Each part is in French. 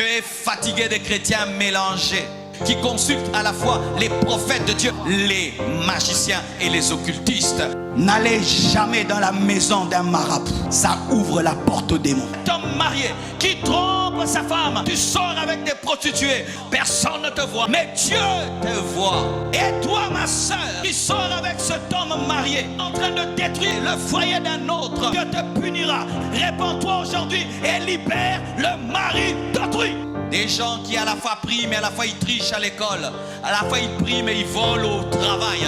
Dieu est fatigué des chrétiens mélangés qui consultent à la fois les prophètes de Dieu, les magiciens et les occultistes. N'allez jamais dans la maison d'un marabout. Ça ouvre la porte aux démons. Un homme marié qui trompe sa femme, tu sors avec des prostituées, personne ne te voit, mais Dieu te voit. Et toi, ma soeur, qui sors avec cet homme marié en train de détruire le foyer d'un autre, Dieu te punira. Répands-toi aujourd'hui et libère le mari d'autrui. Des gens qui à la fois prient mais à la fois ils trichent à l'école, à la fois ils prient mais ils volent au travail.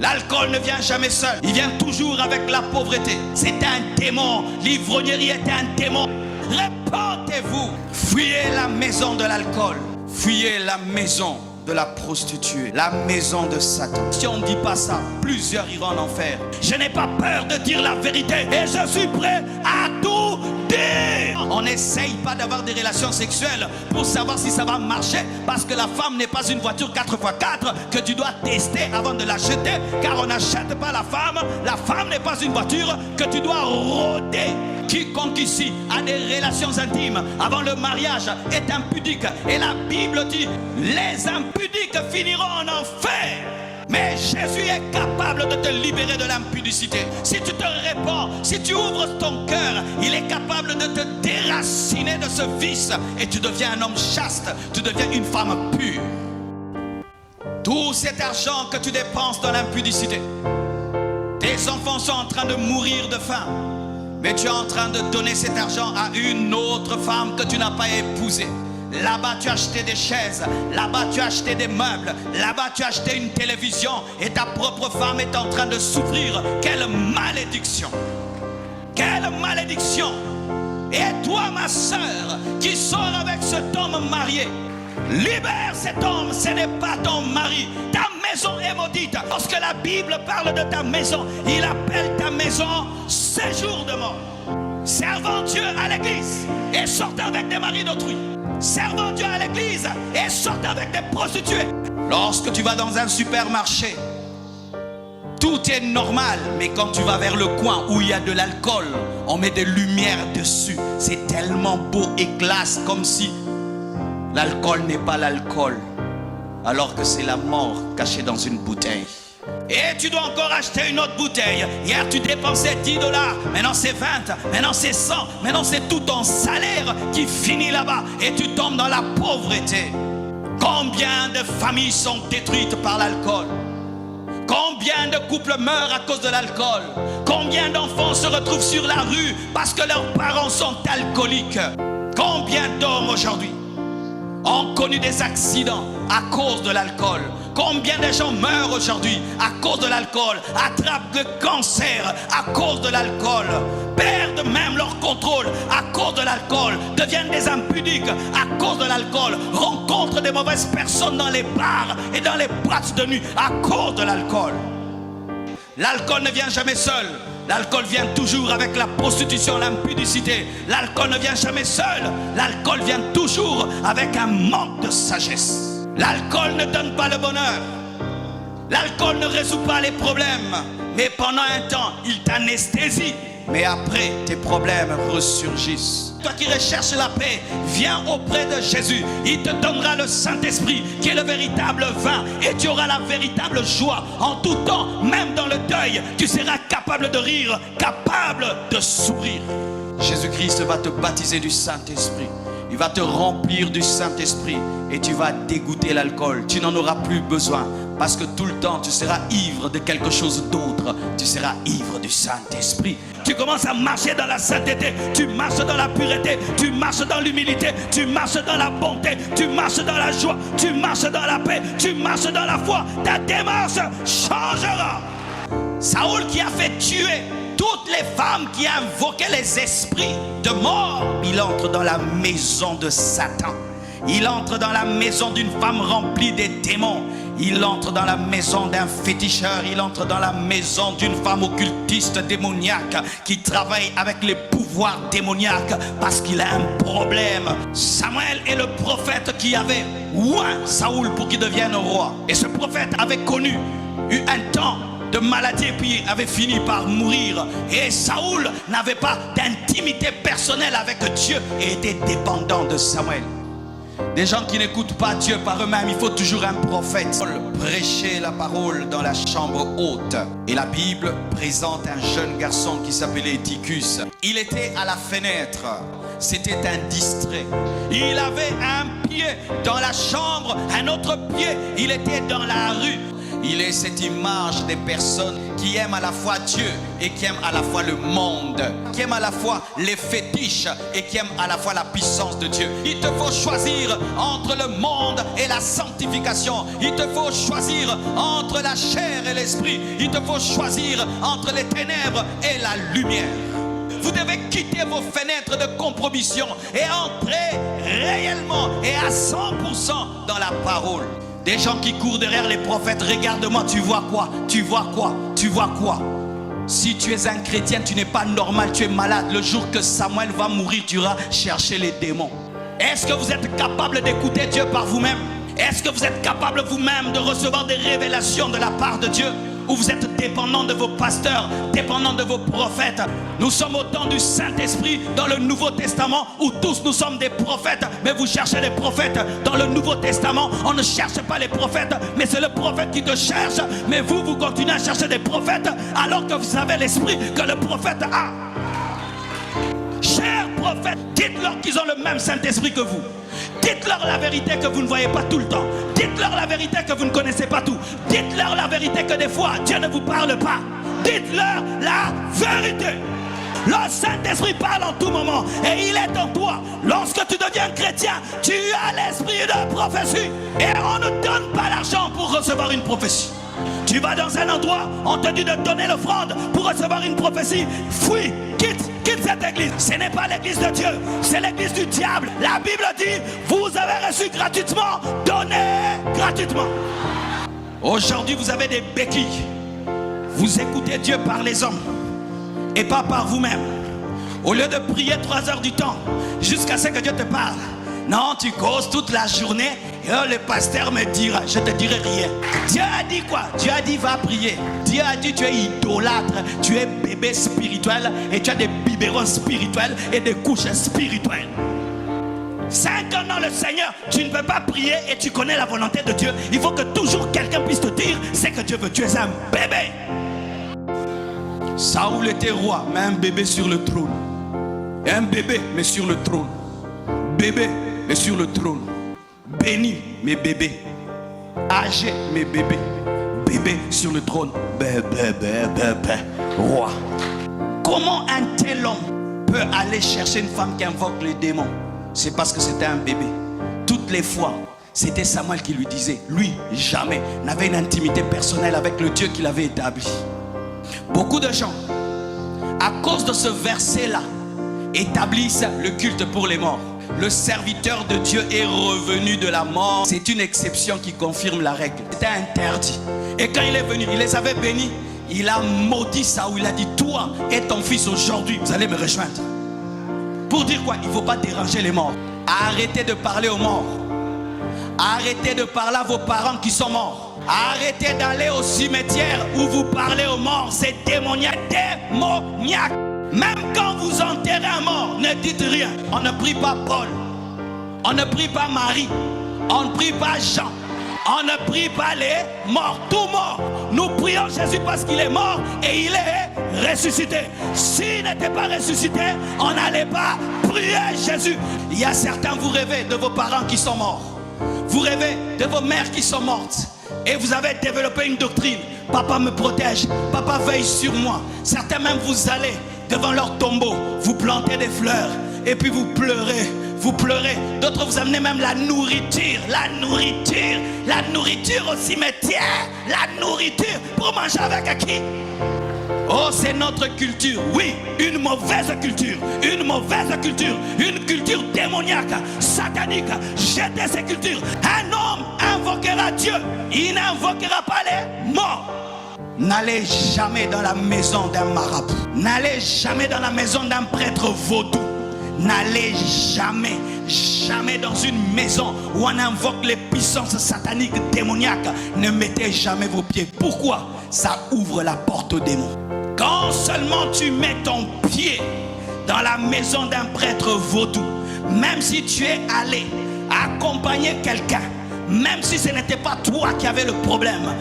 L'alcool ne vient jamais seul, il vient toujours avec la pauvreté. C'est un démon, l'ivrognerie est un démon. Répentez-vous, fuyez la maison de l'alcool, fuyez la maison de la prostituée, la maison de Satan. Si on ne dit pas ça, plusieurs iront en enfer. Je n'ai pas peur de dire la vérité et je suis prêt à tout dire. On n'essaye pas d'avoir des relations sexuelles pour savoir si ça va marcher, parce que la femme n'est pas une voiture 4x4 que tu dois tester avant de l'acheter, car on n'achète pas la femme. La femme n'est pas une voiture que tu dois rôder. Quiconque ici a des relations intimes avant le mariage est impudique. Et la Bible dit, les impudiques finiront en enfer. Mais Jésus est capable de te libérer de l'impudicité. Si tu te répands, si tu ouvres ton cœur, il est capable de te déraciner de ce vice. Et tu deviens un homme chaste, tu deviens une femme pure. Tout cet argent que tu dépenses dans l'impudicité, tes enfants sont en train de mourir de faim, mais tu es en train de donner cet argent à une autre femme que tu n'as pas épousée. Là-bas tu as acheté des chaises, là-bas tu as acheté des meubles, là-bas tu as acheté une télévision et ta propre femme est en train de souffrir. Quelle malédiction! Quelle malédiction! Et toi, ma soeur, qui sors avec cet homme marié, libère cet homme, ce n'est pas ton mari. Ta maison est maudite. Lorsque la Bible parle de ta maison, il appelle ta maison séjour de mort. Servant Dieu à l'église et sortant avec des maris d'autrui. Servant Dieu à l'église et sortant avec des prostituées. Lorsque tu vas dans un supermarché, tout est normal, mais quand tu vas vers le coin où il y a de l'alcool, on met des lumières dessus. C'est tellement beau et classe, comme si l'alcool n'est pas l'alcool, alors que c'est la mort cachée dans une bouteille. Et tu dois encore acheter une autre bouteille. Hier tu dépensais 10 $, maintenant c'est 20, maintenant c'est 100, maintenant c'est tout ton salaire qui finit là-bas et tu tombes dans la pauvreté. Combien de familles sont détruites par l'alcool? Combien de couples meurent à cause de l'alcool? Combien d'enfants se retrouvent sur la rue parce que leurs parents sont alcooliques? Combien d'hommes aujourd'hui ont connu des accidents à cause de l'alcool? Combien de gens meurent aujourd'hui à cause de l'alcool, attrapent le cancer à cause de l'alcool, perdent même leur contrôle à cause de l'alcool, deviennent des impudiques à cause de l'alcool, rencontrent des mauvaises personnes dans les bars et dans les boîtes de nuit à cause de l'alcool. L'alcool ne vient jamais seul. L'alcool vient toujours avec la prostitution, l'impudicité. L'alcool ne vient jamais seul. L'alcool vient toujours avec un manque de sagesse. L'alcool ne donne pas le bonheur. L'alcool ne résout pas les problèmes. Mais pendant un temps, il t'anesthésie. Mais après, tes problèmes ressurgissent. Toi qui recherches la paix, viens auprès de Jésus. Il te donnera le Saint-Esprit qui est le véritable vin. Et tu auras la véritable joie. En tout temps, même dans le deuil, tu seras capable de rire, capable de sourire. Jésus-Christ va te baptiser du Saint-Esprit. Il va te remplir du Saint-Esprit et tu vas dégoûter l'alcool. Tu n'en auras plus besoin parce que tout le temps tu seras ivre de quelque chose d'autre. Tu seras ivre du Saint-Esprit. Tu commences à marcher dans la sainteté, tu marches dans la pureté, tu marches dans l'humilité, tu marches dans la bonté, tu marches dans la joie, tu marches dans la paix, tu marches dans la foi. Ta démarche changera. Saoul qui a fait tuer toutes les femmes qui invoquaient les esprits de mort, il entre dans la maison de Satan. Il entre dans la maison d'une femme remplie des démons. Il entre dans la maison d'un féticheur. Il entre dans la maison d'une femme occultiste démoniaque qui travaille avec les pouvoirs démoniaques parce qu'il a un problème. Samuel est le prophète qui avait oint Saoul pour qu'il devienne roi. Et ce prophète avait connu un temps de maladie et puis avait fini par mourir. Et Saoul n'avait pas d'intimité personnelle avec Dieu et était dépendant de Samuel. Des gens qui n'écoutent pas Dieu par eux-mêmes. Il faut toujours un prophète. Paul prêchait la parole dans la chambre haute. Et la Bible présente un jeune garçon qui s'appelait Tychus. Il était à la fenêtre. C'était un distrait. Il avait un pied dans la chambre, un autre pied, il était dans la rue. Il est cette image des personnes qui aiment à la fois Dieu et qui aiment à la fois le monde, qui aiment à la fois les fétiches et qui aiment à la fois la puissance de Dieu. Il te faut choisir entre le monde et la sanctification. Il te faut choisir entre la chair et l'esprit. Il te faut choisir entre les ténèbres et la lumière. Vous devez quitter vos fenêtres de compromission et entrer réellement et à 100% dans la parole. Des gens qui courent derrière les prophètes, regarde-moi, tu vois quoi? Tu vois quoi? Tu vois quoi? Si tu es un chrétien, tu n'es pas normal, tu es malade. Le jour que Samuel va mourir, tu iras chercher les démons. Est-ce que vous êtes capable d'écouter Dieu par vous-même? Est-ce que vous êtes capable vous-même de recevoir des révélations de la part de Dieu? Ou vous êtes dépendant de vos pasteurs, dépendant de vos prophètes? Nous sommes au temps du Saint-Esprit dans le Nouveau Testament où tous nous sommes des prophètes, mais vous cherchez les prophètes. Dans le Nouveau Testament, on ne cherche pas les prophètes, mais c'est le prophète qui te cherche. Mais vous continuez à chercher des prophètes alors que vous avez l'esprit que le prophète a. Chers prophètes, dites-leur qu'ils ont le même Saint-Esprit que vous. Dites-leur la vérité que vous ne voyez pas tout le temps. Dites-leur la vérité que vous ne connaissez pas tout. Dites-leur la vérité que des fois Dieu ne vous parle pas. Dites-leur la vérité. Le Saint-Esprit parle en tout moment et il est en toi. Lorsque tu deviens chrétien, tu as l'esprit de prophétie. Et on ne donne pas l'argent pour recevoir une prophétie. Tu vas dans un endroit, on te dit de donner l'offrande pour recevoir une prophétie. Fuis, quitte cette église. Ce n'est pas l'église de Dieu, c'est l'église du diable. La Bible dit, vous avez reçu gratuitement, donnez gratuitement. Aujourd'hui, vous avez des béquilles. Vous écoutez Dieu par les hommes et pas par vous-même. Au lieu de prier 3 heures du temps jusqu'à ce que Dieu te parle, non, tu causes toute la journée et le pasteur me dira, je te dirai rien. Dieu a dit quoi? Dieu a dit va prier. Dieu a dit tu es idolâtre, tu es bébé spirituel et tu as des biberons spirituels et des couches spirituelles. 5 ans dans le Seigneur, tu ne peux pas prier et tu connais la volonté de Dieu. Il faut que toujours quelqu'un puisse te dire ce que Dieu veut. Tu es un bébé. Saoul était roi, mais un bébé sur le trône. Un bébé, mais sur le trône. Bébé, mais sur le trône. Béni, mais bébé. Âgé, mais bébé. Bébé sur le trône. Bébé, roi. Comment un tel homme peut aller chercher une femme qui invoque les démons? C'est parce que c'était un bébé. Toutes les fois, c'était Samuel qui lui disait. Lui, jamais, n'avait une intimité personnelle avec le Dieu qu'il avait établi. Beaucoup de gens, à cause de ce verset-là, établissent le culte pour les morts. Le serviteur de Dieu est revenu de la mort. C'est une exception qui confirme la règle. C'était interdit. Et quand il est venu, il les avait bénis. Il a maudit Saoul. Il a dit, toi et ton fils aujourd'hui, vous allez me rejoindre. Pour dire quoi? Il ne faut pas déranger les morts. Arrêtez de parler aux morts. Arrêtez de parler à vos parents qui sont morts. Arrêtez d'aller au cimetière où vous parlez aux morts. C'est démoniaque. Démoniaque. Même quand vous enterrez un mort, ne dites rien. On ne prie pas Paul. On ne prie pas Marie. On ne prie pas Jean. On ne prie pas les morts. Tout mort. Nous prions Jésus parce qu'il est mort et il est ressuscité. S'il n'était pas ressuscité, on n'allait pas prier Jésus. Il y a certains, vous rêvez de vos parents qui sont morts. Vous rêvez de vos mères qui sont mortes. Et vous avez développé une doctrine. Papa me protège. Papa veille sur moi. Certains même vous allez devant leur tombeau. Vous plantez des fleurs. Et puis vous pleurez. Vous pleurez. D'autres vous amenez même la nourriture. La nourriture. La nourriture au cimetière. La nourriture. Pour manger avec qui? Oh, c'est notre culture. Oui, une mauvaise culture. Une mauvaise culture. Une culture démoniaque, satanique. Jetez ces cultures. Un homme invoquera Dieu. Il n'invoquera pas les morts. N'allez jamais dans la maison d'un marabout. N'allez jamais dans la maison d'un prêtre vaudou. N'allez jamais, jamais dans une maison où on invoque les puissances sataniques, démoniaques. Ne mettez jamais vos pieds. Pourquoi? Ça ouvre la porte aux démons. Quand seulement tu mets ton pied dans la maison d'un prêtre vaudou, même si tu es allé accompagner quelqu'un, même si ce n'était pas toi qui avais le problème,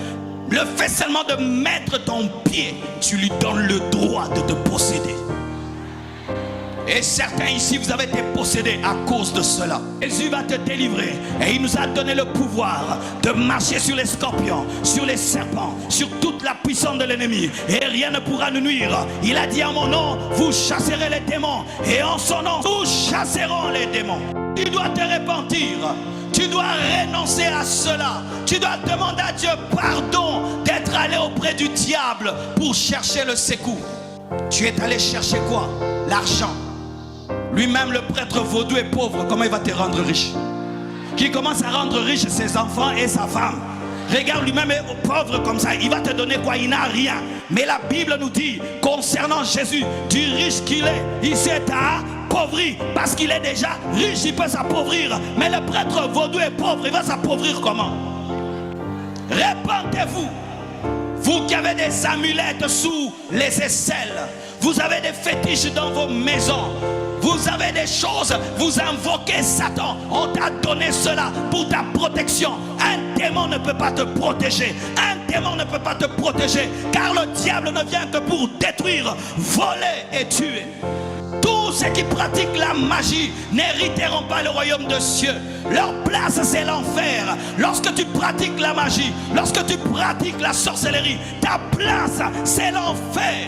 le fait seulement de mettre ton pied, tu lui donnes le droit de te posséder. Et certains ici, vous avez été possédés à cause de cela. Jésus va te délivrer. Et il nous a donné le pouvoir de marcher sur les scorpions, sur les serpents, sur toute la puissance de l'ennemi. Et rien ne pourra nous nuire. Il a dit: en mon nom, vous chasserez les démons. Et en son nom, nous chasserons les démons. Tu dois te repentir. Tu dois renoncer à cela. Tu dois demander à Dieu pardon d'être allé auprès du diable pour chercher le secours. Tu es allé chercher quoi? L'argent. Lui-même, le prêtre vaudou est pauvre. Comment il va te rendre riche? Qui commence à rendre riche ses enfants et sa femme. Regarde, lui-même est pauvre comme ça. Il va te donner quoi? Il n'a rien. Mais la Bible nous dit concernant Jésus, du riche qu'il est, il s'est appauvri parce qu'il est déjà riche. Il peut s'appauvrir. Mais le prêtre vaudou est pauvre. Il va s'appauvrir comment? Répentez-vous. Vous qui avez des amulettes sous les aisselles, vous avez des fétiches dans vos maisons, vous avez des choses, vous invoquez Satan. On t'a donné cela pour ta protection. Un démon ne peut pas te protéger. Un démon ne peut pas te protéger, car le diable ne vient que pour détruire, voler et tuer. Tous ceux qui pratiquent la magie n'hériteront pas le royaume de cieux. Leur place, c'est l'enfer. Lorsque tu pratiques la magie, lorsque tu pratiques la sorcellerie, ta place, c'est l'enfer.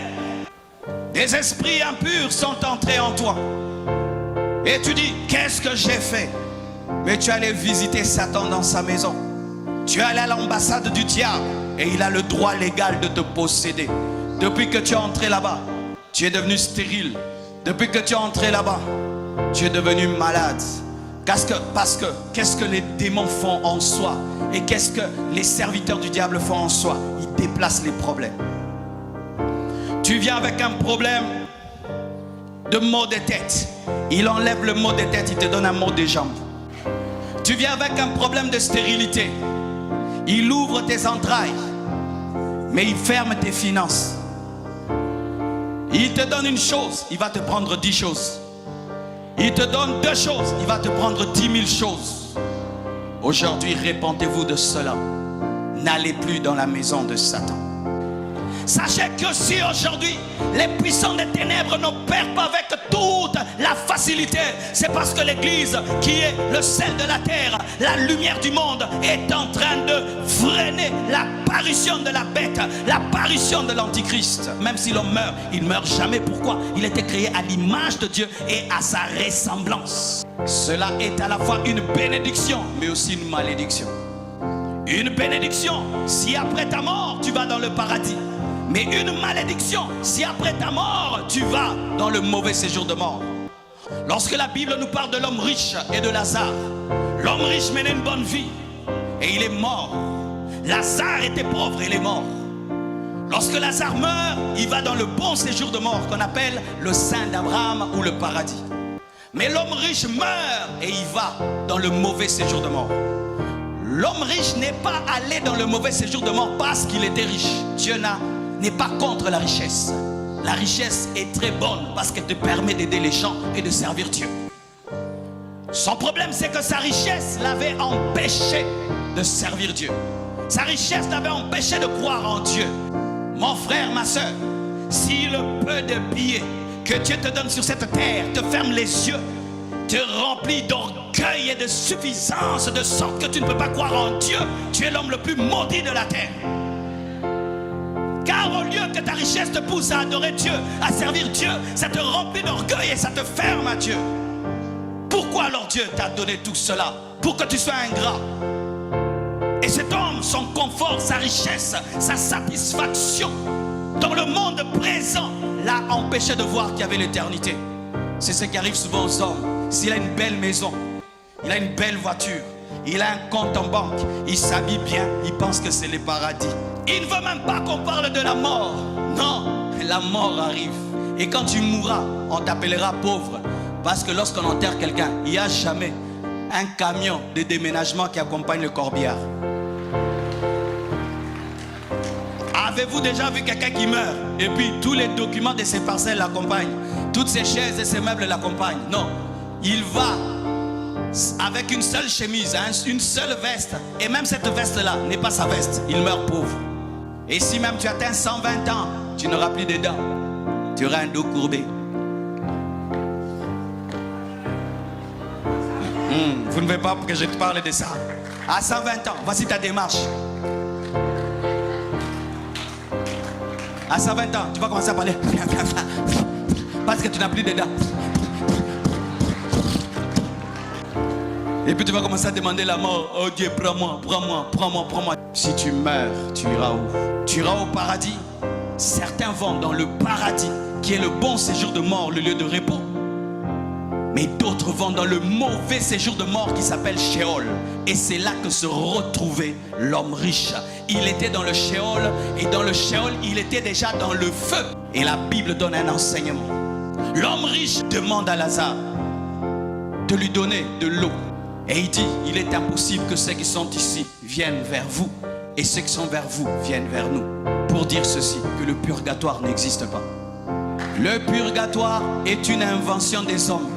Des esprits impurs sont entrés en toi. Et tu dis: qu'est-ce que j'ai fait? Mais tu es allé visiter Satan dans sa maison. Tu es allé à l'ambassade du diable. Et il a le droit légal de te posséder. Depuis que tu es entré là-bas, tu es devenu stérile. Depuis que tu es entré là-bas, tu es devenu malade. Parce que qu'est-ce que les démons font en soi? Et qu'est-ce que les serviteurs du diable font en soi? Ils déplacent les problèmes. Tu viens avec un problème de maux de tête. Il enlève le maux de tête, il te donne un maux des jambes. Tu viens avec un problème de stérilité. Il ouvre tes entrailles, mais il ferme tes finances. Il te donne une chose, il va te prendre 10 choses. Il te donne 2 choses, il va te prendre 10 000 choses. Aujourd'hui, répentez-vous de cela. N'allez plus dans la maison de Satan. Sachez que si aujourd'hui les puissants des ténèbres n'opèrent pas avec toute la facilité, c'est parce que l'Église, qui est le sel de la terre, la lumière du monde, est en train de freiner l'apparition de la bête, l'apparition de l'antichrist. Même si l'homme meurt, il ne meurt jamais. Pourquoi? Il a été créé à l'image de Dieu et à sa ressemblance. Cela est à la fois une bénédiction, mais aussi une malédiction. Une bénédiction si après ta mort tu vas dans le paradis. Mais une malédiction si après ta mort tu vas dans le mauvais séjour de mort. Lorsque la Bible nous parle de l'homme riche et de Lazare, l'homme riche menait une bonne vie et il est mort. Lazare était pauvre et il est mort. Lorsque Lazare meurt, il va dans le bon séjour de mort qu'on appelle le sein d'Abraham ou le paradis. Mais l'homme riche meurt et il va dans le mauvais séjour de mort. L'homme riche n'est pas allé dans le mauvais séjour de mort parce qu'il était riche. Dieu n'est pas contre la richesse. La richesse est très bonne parce qu'elle te permet d'aider les gens et de servir Dieu. Son problème, c'est que sa richesse l'avait empêché de servir Dieu. Sa richesse l'avait empêché de croire en Dieu. Mon frère, ma soeur, si le peu de billets que Dieu te donne sur cette terre te ferme les yeux, te remplit d'orgueil et de suffisance, de sorte que tu ne peux pas croire en Dieu, tu es l'homme le plus maudit de la terre. Car au lieu que ta richesse te pousse à adorer Dieu, à servir Dieu, ça te remplit d'orgueil et ça te ferme à Dieu. Pourquoi alors Dieu t'a donné tout cela? Pour que tu sois ingrat. Et cet homme, son confort, sa richesse, sa satisfaction dans le monde présent l'a empêché de voir qu'il y avait l'éternité. C'est ce qui arrive souvent aux hommes. S'il a une belle maison, il a une belle voiture, il a un compte en banque, il s'habille bien, il pense que c'est le paradis. Il ne veut même pas qu'on parle de la mort. Non, la mort arrive. Et quand tu mourras, on t'appellera pauvre. Parce que lorsqu'on enterre quelqu'un, il n'y a jamais un camion de déménagement qui accompagne le corbillard. Avez-vous déjà vu quelqu'un qui meurt et puis tous les documents de ses parcelles l'accompagnent, toutes ses chaises et ses meubles l'accompagnent? Non, il va avec une seule chemise, hein, une seule veste. Et même cette veste-là n'est pas sa veste. Il meurt pauvre. Et si même tu atteins 120 ans, tu n'auras plus de dents. Tu auras un dos courbé. Vous ne voulez pas que je te parle de ça. À 120 ans, voici ta démarche. À 120 ans, tu vas commencer à parler. Parce que tu n'as plus de dents. Et puis tu vas commencer à demander la mort. Oh Dieu, prends-moi, prends-moi, prends-moi, prends-moi. Si tu meurs, tu iras où? Tu iras au paradis. Certains vont dans le paradis, qui est le bon séjour de mort, le lieu de repos. Mais d'autres vont dans le mauvais séjour de mort qui s'appelle Sheol. Et c'est là que se retrouvait l'homme riche. Il était dans le Sheol, et dans le Sheol, il était déjà dans le feu. Et la Bible donne un enseignement. L'homme riche demande à Lazare de lui donner de l'eau. Et il dit, il est impossible que ceux qui sont ici viennent vers vous, et ceux qui sont vers vous viennent vers nous. Pour dire ceci, que le purgatoire n'existe pas. Le purgatoire est une invention des hommes.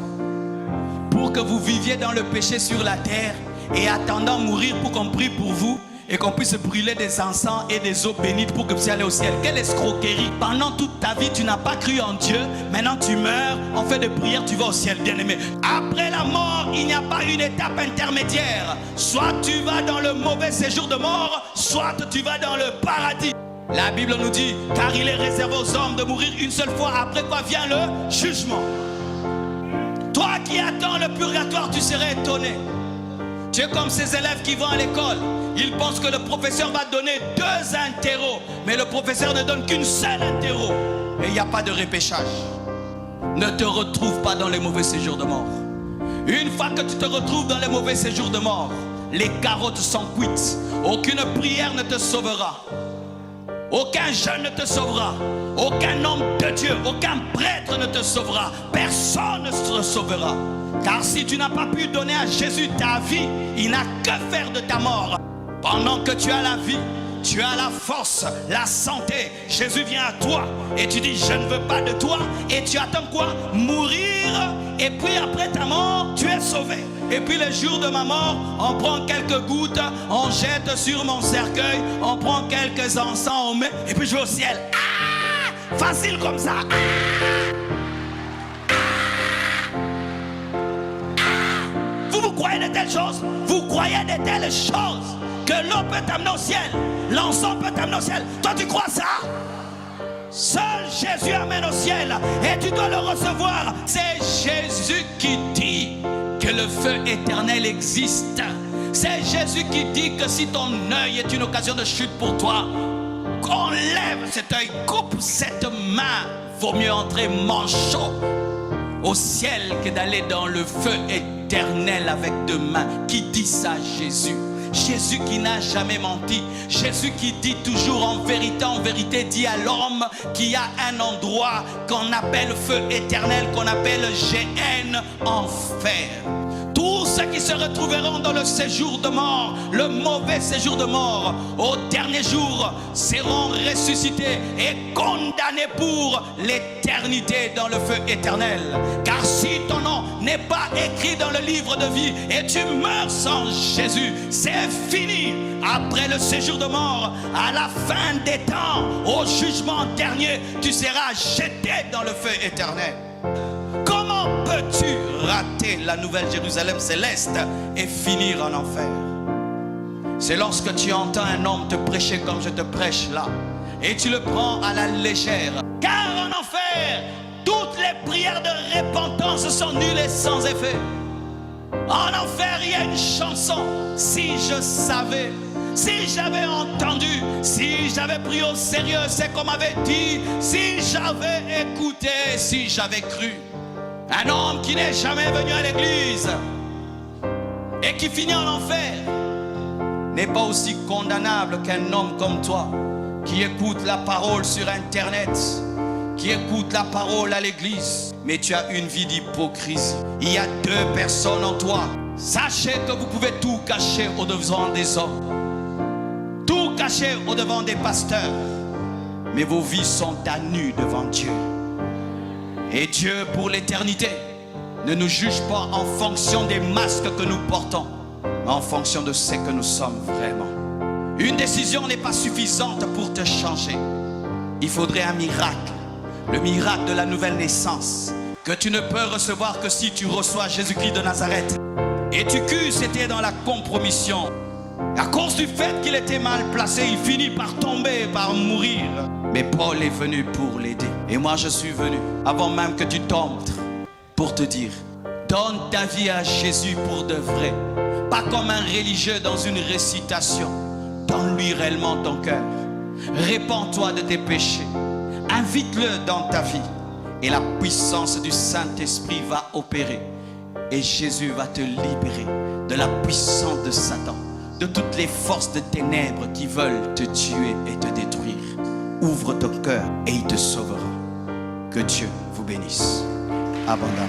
Pour que vous viviez dans le péché sur la terre et attendant mourir pour qu'on prie pour vous et qu'on puisse brûler des encens et des eaux bénites pour que vous puissiez aller au ciel. Quelle escroquerie! Pendant toute ta vie, tu n'as pas cru en Dieu. Maintenant, tu meurs, en fait de prière, tu vas au ciel, bien-aimé. Après la mort, il n'y a pas une étape intermédiaire. Soit tu vas dans le mauvais séjour de mort, soit tu vas dans le paradis. La Bible nous dit, car il est réservé aux hommes de mourir une seule fois, après quoi vient le jugement. Toi qui attends le purgatoire, tu serais étonné. Tu es comme ces élèves qui vont à l'école. Ils pensent que le professeur va donner 2 interros, mais le professeur ne donne qu'une seule interro. Et il n'y a pas de repêchage. Ne te retrouve pas dans les mauvais séjours de mort. Une fois que tu te retrouves dans les mauvais séjours de mort, les carottes sont cuites. Aucune prière ne te sauvera. Aucun jeûne ne te sauvera. Aucun homme de Dieu, aucun prêtre ne te sauvera. Personne ne te sauvera. Car si tu n'as pas pu donner à Jésus ta vie, il n'a que faire de ta mort. Pendant que tu as la vie, tu as la force, la santé, Jésus vient à toi et tu dis je ne veux pas de toi. Et tu attends quoi? Mourir. Et puis après ta mort, tu es sauvé. Et puis le jour de ma mort, on prend quelques gouttes, on jette sur mon cercueil, on prend quelques encens, on met, et puis je vais au ciel. Ah, facile comme ça. Vous croyez de telles choses? Vous croyez de telles choses? Que l'eau peut t'amener au ciel, l'encens peut t'amener au ciel. Toi tu crois ça? Seul Jésus amène au ciel et tu dois le recevoir. C'est Jésus qui dit que le feu éternel existe. C'est Jésus qui dit que si ton œil est une occasion de chute pour toi, qu'on lève cet œil, coupe cette main. Vaut mieux entrer manchot au ciel que d'aller dans le feu éternel avec 2 mains. Qui dit ça? Jésus. Jésus qui n'a jamais menti. Jésus qui dit toujours en vérité, dit à l'homme qu'il y a un endroit qu'on appelle feu éternel, qu'on appelle Géhenne, enfer. Tous ceux qui se retrouveront dans le séjour de mort, le mauvais séjour de mort, au dernier jour, seront ressuscités et condamnés pour l'éternité dans le feu éternel. Car si ton nom n'est pas écrit dans le livre de vie et tu meurs sans Jésus, c'est fini. Après le séjour de mort, à la fin des temps, au jugement dernier, tu seras jeté dans le feu éternel. Comment peux-tu rater la nouvelle Jérusalem céleste et finir en enfer? C'est lorsque tu entends un homme te prêcher comme je te prêche là, et tu le prends à la légère. Car en enfer, toutes les prières de repentance sont nulles et sans effet. En enfer, il y a une chanson. Si je savais, si j'avais entendu, si j'avais pris au sérieux ce qu'on m'avait dit, si j'avais écouté, si j'avais cru. Un homme qui n'est jamais venu à l'église et qui finit en enfer n'est pas aussi condamnable qu'un homme comme toi qui écoute la parole sur internet, qui écoute la parole à l'église, mais tu as une vie d'hypocrisie. Il y a 2 personnes en toi. Sachez que vous pouvez tout cacher au-devant des hommes, tout cacher au-devant des pasteurs, mais vos vies sont à nu devant Dieu. Et Dieu, pour l'éternité, ne nous juge pas en fonction des masques que nous portons, mais en fonction de ce que nous sommes vraiment. Une décision n'est pas suffisante pour te changer. Il faudrait un miracle, le miracle de la nouvelle naissance, que tu ne peux recevoir que si tu reçois Jésus-Christ de Nazareth. Et Tychus était dans la compromission. À cause du fait qu'il était mal placé, il finit par tomber, par mourir. Mais Paul est venu pour l'aider. Et moi je suis venu, avant même que tu tombes, pour te dire, donne ta vie à Jésus pour de vrai. Pas comme un religieux dans une récitation. Donne-lui réellement ton cœur. Répands-toi de tes péchés. Invite-le dans ta vie. Et la puissance du Saint-Esprit va opérer. Et Jésus va te libérer de la puissance de Satan, de toutes les forces de ténèbres qui veulent te tuer et te détruire. Ouvre ton cœur et il te sauvera. Que Dieu vous bénisse abondamment.